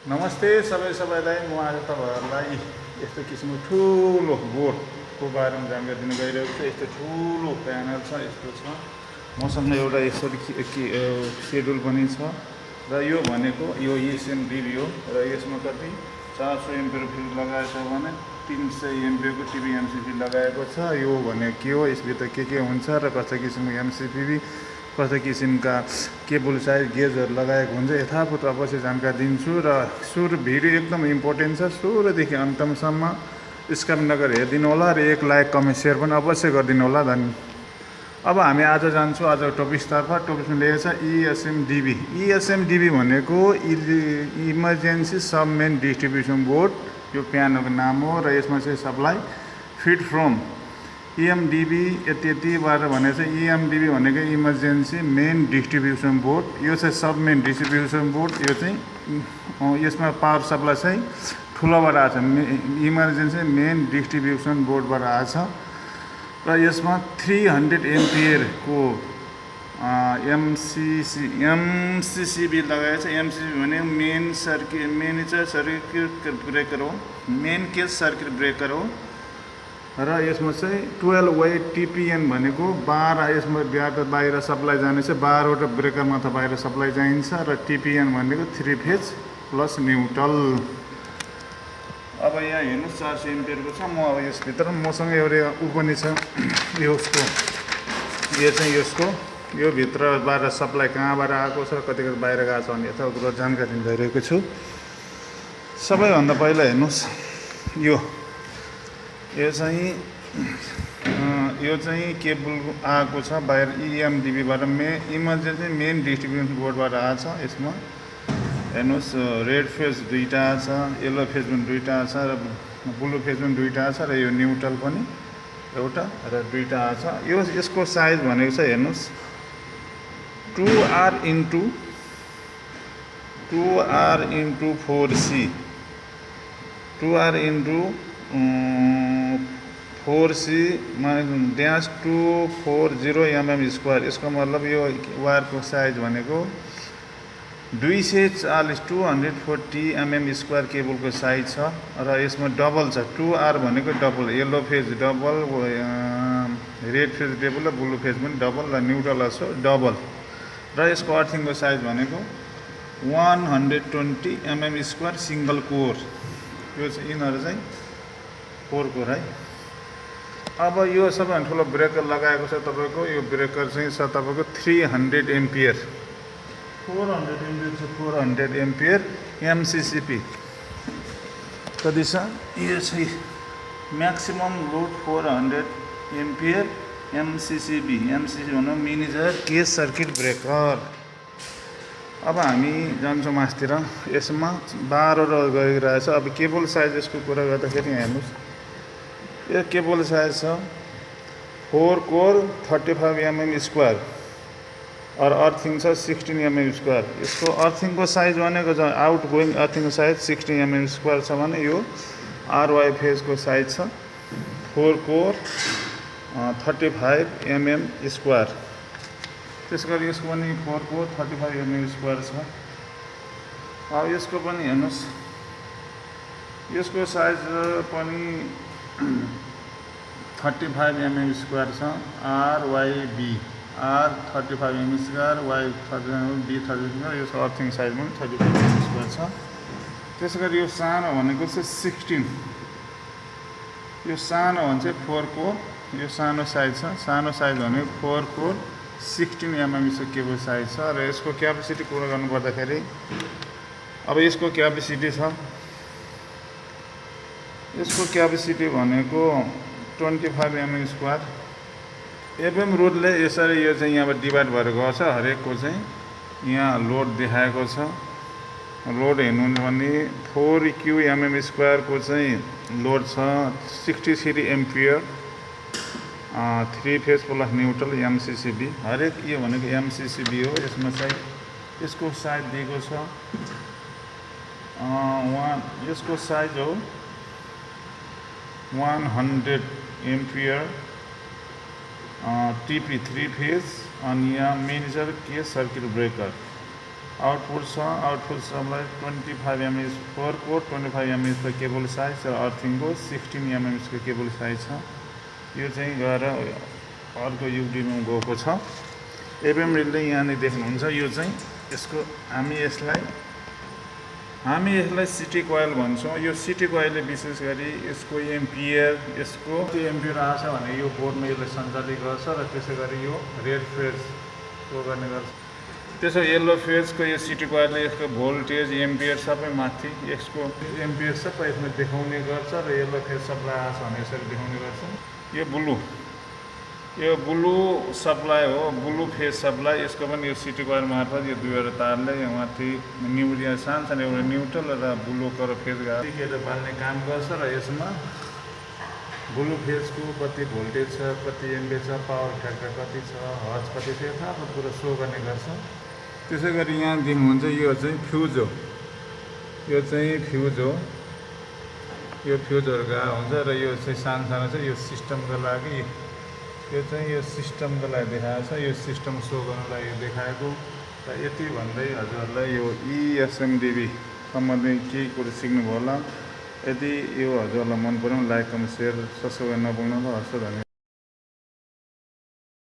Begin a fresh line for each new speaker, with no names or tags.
नमस्ते सबैलाई म आज तपाईहरुलाई यस्तो किसिमको ठूलो बोर्डको बारेमा जानकारी दिन गइरहेको छु। यस्तो ठूलो प्यानल छ, यस्तो छ। मसँग एउटा यसरी शेड्युल पनि छ र यो भनेको यो ESMDB हो र यसमा कति 400 एम्पियर फिल्ड लगाएको छ भने 300 एम्पियर को टिभी MCB लगाएको छ। यो भनेको के हो, यसभित्र के हुन्छ र कस्तो किसिमको MCB कस्तो किसिमका केबल साइज गेजहरु लगाएको हुन्छ यथावत अवश्य जानकारी दिन्छु र सुरु भिडियो एकदम इम्पोर्टेन्ट छ। सुरुदेखि अन्तसम्म स्किप नगरेर हेर्दिनु होला र एक लाइक कमेन्ट शेयर पनि अवश्य गरिदिनु होला। अब हामी आज जान्छौँ आज टपिकतर्फ। टपिकमा लेखेको छ ESMDB। ESMDB भनेको इमर्जेन्सी सब मेन डिस्ट्रिब्युसन बोर्ड, यो प्यानलको नाम हो र यसमा चाहिँ सप्लाई फिड फ्रम EMDB यतिबाट भनेको छ। EMDB भनेको इमर्जेन्सी मेन डिस्ट्रिब्युसन बोर्ड, यो चाहिँ सब मेन डिस्ट्रिब्युसन बोर्ड। यो चाहिँ यसमा पावर सप्लाई चाहिँ ठुलोबाट आछ, इमर्जेन्सी मेन डिस्ट्रिब्युसन बोर्डबाट आछ र यसमा 300 एम्पियर को MCCB लगाएको छ। MCCB भने मेन सर्किट ब्रेकर हो, मेन केस सर्किट ब्रेकर हो र यसमा चाहिँ 12 वाइ TPN भनेको 12 यसमा बाहिर सप्लाई जाने छ, 12 वटा ब्रेकर मात्र बाहिर सप्लाई जाइन्छ र TPN भनेको 3 फेज प्लस न्युट्रल। अब यहाँ हेर्नु 400 एम्पियर को छ। म अब यसभित्र मसँग एउटा पनि छ, यो चाहिँ यसको यो भित्रबाट सप्लाई कहाँबाट आएको छ, कतिको बाहिर गएको छ भने यथावत जानकारी दिइरहेको छु। सबैभन्दा पहिला हेर्नुस्, यो चाहिँ केबल आएको छ बाहिर EMDB बाट, इमर्जेन्सी मेन डिस्ट्रिब्युसन बोर्डबाट आएको छ। यसमा हेर्नुस् रेड फेज दुईटा छ, येलो फेज पनि दुईटा छ र ब्लू फेज पनि दुईटा छ र यो न्युट्रल पनि एउटा र दुईटा छ। यसको साइज भनेको छ हेर्नुस् 2R into 4C, 2R into 4C -240 mm²। यसको मतलब यो वायरको साइज भनेको 240 mm² केबलको साइज छ र यसमा डबल छ। 2R भनेको double, yellow phase double, red phase double र ब्लू फेज पनि डबल र न्युट्रल छ डबल र यसको अर्थिङको साइज भनेको 120 mm² सिंगल कोर। यो चाहिँ यिनीहरु चाहिँ 4 कोर है। अब यो सबैभन्दा ठुलो ब्रेकर लगाएको छ तपाईको, यो ब्रेकर चाहिँ छ तपाईको 300 एम्पियर, 400 एम्पियर MCCB कति छ, यो चाहिँ म्याक्सिमम लोड 400 एम्पियर MCCB भन्नु मिनिजर केस सर्किट ब्रेकर। अब हामी जान्छौँ मास्तिर। यसमा 12 वटा गइरहेको छ। अब केबल साइज यसको कुरा गर्दाखेरि हेर्नुस्, यो केबल साइज छ 4 कोर 35 mm² और अर्थिङ छ 16 mm²। यसको अर्थिङको साइज भनेको छ आउट गोइङ अर्थिङको साइज 16 mm² छ भने यो RY फेजको साइज छ 4 कोर 35 mm²। त्यसगरी यसको पनि 4 कोर 35 mm² छ। अब यसको पनि हेर्नुस्, यसको साइज पनि 35 mm² छ। RYB, R 35 mm², Y 35 B 35, यसको अर्थिङ साइज पनि 35 mm² छ। त्यसगरी यो सानो भनेको चाहिँ 16, यो सानो भने चाहिँ 4 कोर, यो सानो साइज छ। सानो साइज भनेको 4 कोर 16 mm केबल साइज छ र यसको क्यापेसिटी कुरा गर्नु पर्दाखेरि अब यसको क्यापेसिटी छ, यसको क्यापेसिटी भनेको 25 mm²। एफएम रोडले यसरी यो चाहिँ यहाँबाट डिभाइड भएर गएको छ। हरेकको चाहिँ यहाँ लोड देखाएको छ। लोड हेर्नुहुन्छ भने 4 mm² को चाहिँ लोड छ 63 ampere, 3 phase plus neutral MCCB। हरेक यो भनेको MCCB हो। यसमा चाहिँ यसको साइज दिएको छ यसको साइज हो 100 एम्पियर TP 3 फेज अनि यहाँ major case circuit breaker output छ आउटपुट सप्लाई 25 mA पर कोड 25 mA को केबल साइज र अर्थिङको 16 mm को केबल साइज छ यो चाहिँ गएर अर्को युडिमा गएको छ एफएम रिलले यहाँनिर देख्नुहुन्छ यो चाहिँ यसको हामी यसलाई सिटी कोइल भन्छौँ यो सिटी कोइलले विशेष गरी यसको एम्पियर यसको एम्पियर आछ भने यो बोर्डमा यसले सञ्चालित गर्छ र त्यसै गरी यो रेड फेज को गर्ने गर्छ त्यसो येल्लो फेजको यो सिटी कोइलले यसको भोल्टेज एम्पियर सबै माथि यसको एम्पियर सबै यसमा देखाउने गर्छ र येल्लो फेज सप्लाई आछ भने यसरी देखाउने गर्छ यो ब्लू सप्लाई हो ब्लू फेज सप्लाई यसको पनि यो सिटी कोइल मार्फत यो दुईवटा तारले माथि सानो एउटा न्युट्रल र ब्लू कलर फेज गाडी बाल्ने काम गर्छ र यसमा ब्लू फेजको कति भोल्टेज छ कति एम्पियर छ पावर फ्याक्टर कति छ हर्ज कति छ यथावत कुरा सो गर्ने गर्छ त्यसै गरी यहाँ देख्नुहुन्छ यो चाहिँ फ्युज हो यो फ्युजहरू गएको हुन्छ र यो चाहिँ सानो छ यो सिस्टमको लागि यो सिस्टमको लागि देखाएको छ यो सिस्टम सो गर्नलाई यो देखाएको र यति भन्दै हजुरहरूलाई यो ESMDB सम्बन्धी केही कुरो सिक्नुभयो होला यदि यो हजुरहरूलाई मन पर्यो लाइक कमेन्ट सेयर सब्स्क्राइब गर्न नभुल्नु होला हस् धन्यवाद